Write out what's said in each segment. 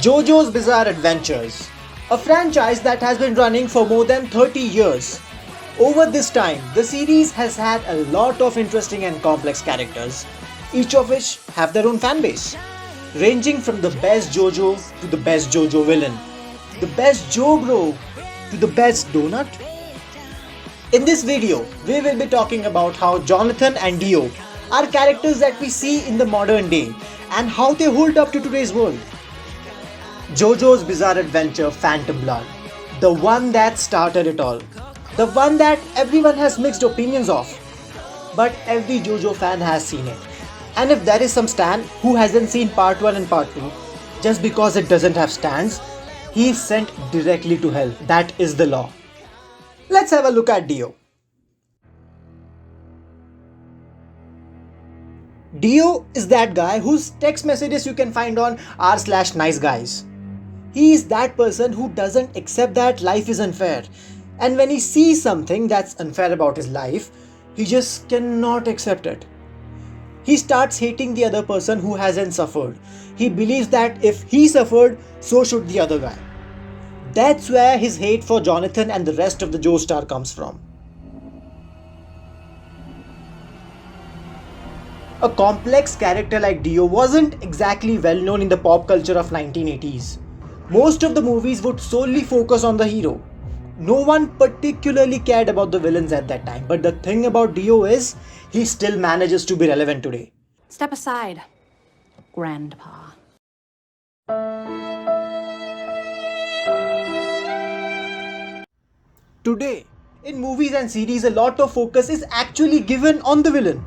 JoJo's Bizarre Adventures, a franchise that has been running for more than 30 years. Over this time, the series has had a lot of interesting and complex characters, each of which have their own fanbase, ranging from the best JoJo to the best JoJo villain, the best Joe Bro to the best donut. In this video, we will be talking about how Jonathan and Dio are characters that we see in the modern day and how they hold up to today's world. JoJo's Bizarre Adventure Phantom Blood, the one that started it all, the one that everyone has mixed opinions of, but every JoJo fan has seen it. And if there is some stan who hasn't seen part 1 and part 2, just because it doesn't have stans, he is sent directly to hell. That is the law. Let's have a look at Dio. Dio is that guy whose text messages you can find on r/niceguys. He is that person who doesn't accept that life is unfair. And when he sees something that's unfair about his life, he just cannot accept it. He starts hating the other person who hasn't suffered. He believes that if he suffered, so should the other guy. That's where his hate for Jonathan and the rest of the Joestar comes from. A complex character like Dio wasn't exactly well known in the pop culture of 1980s. Most of the movies would solely focus on the hero. No one particularly cared about the villains at that time, but the thing about Dio is, he still manages to be relevant today. Step aside, Grandpa. Today, in movies and series, a lot of focus is actually given on the villain.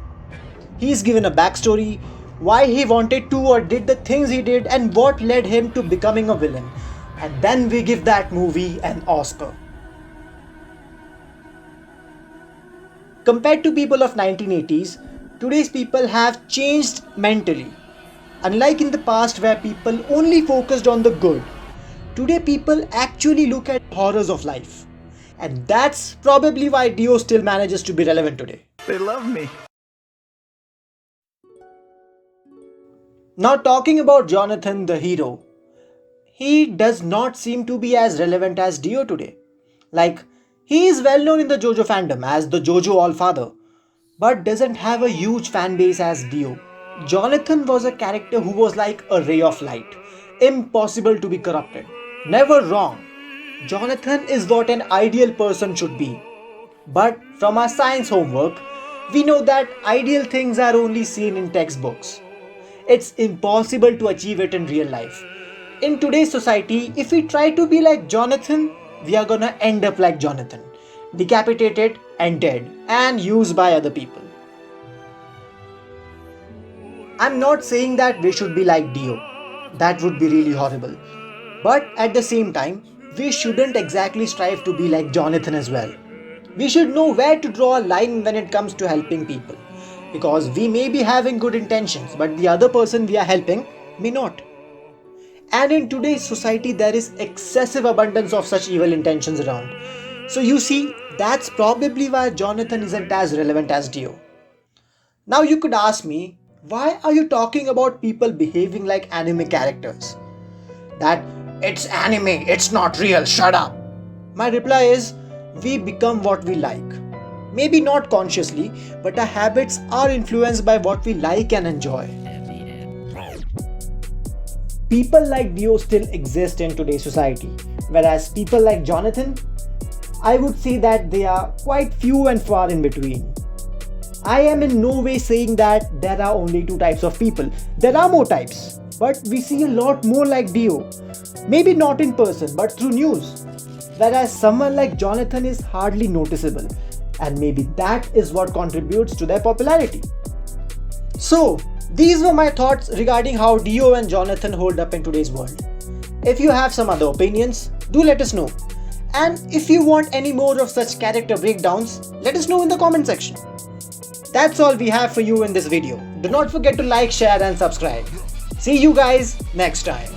He is given a backstory, why he wanted to or did the things he did, and what led him to becoming a villain. And then we give that movie an Oscar. Compared to people of 1980s, today's people have changed mentally. Unlike in the past where people only focused on the good, today people actually look at horrors of life. And that's probably why Dio still manages to be relevant today. They love me. Now talking about Jonathan the hero, he does not seem to be as relevant as Dio today. Like, he is well known in the JoJo fandom as the JoJo Allfather, but doesn't have a huge fan base as Dio. Jonathan was a character who was like a ray of light, impossible to be corrupted. Never wrong. Jonathan is what an ideal person should be. But from our science homework, we know that ideal things are only seen in textbooks. It's impossible to achieve it in real life. In today's society, if we try to be like Jonathan, we are gonna end up like Jonathan, decapitated and dead and used by other people. I'm not saying that we should be like Dio. That would be really horrible. But at the same time, we shouldn't exactly strive to be like Jonathan as well. We should know where to draw a line when it comes to helping people. Because we may be having good intentions, but the other person we are helping may not. And in today's society, there is excessive abundance of such evil intentions around. So you see, that's probably why Jonathan isn't as relevant as Dio. Now you could ask me, why are you talking about people behaving like anime characters? That it's anime, it's not real, shut up. My reply is, we become what we like. Maybe not consciously, but our habits are influenced by what we like and enjoy. People like Dio still exist in today's society, whereas people like Jonathan, I would say that they are quite few and far in between. I am in no way saying that there are only two types of people. There are more types, but we see a lot more like Dio. Maybe not in person, but through news. Whereas someone like Jonathan is hardly noticeable, and maybe that is what contributes to their popularity. So, these were my thoughts regarding how Dio and Jonathan hold up in today's world. If you have some other opinions, do let us know. And if you want any more of such character breakdowns, let us know in the comment section. That's all we have for you in this video. Do not forget to like, share and subscribe. See you guys next time.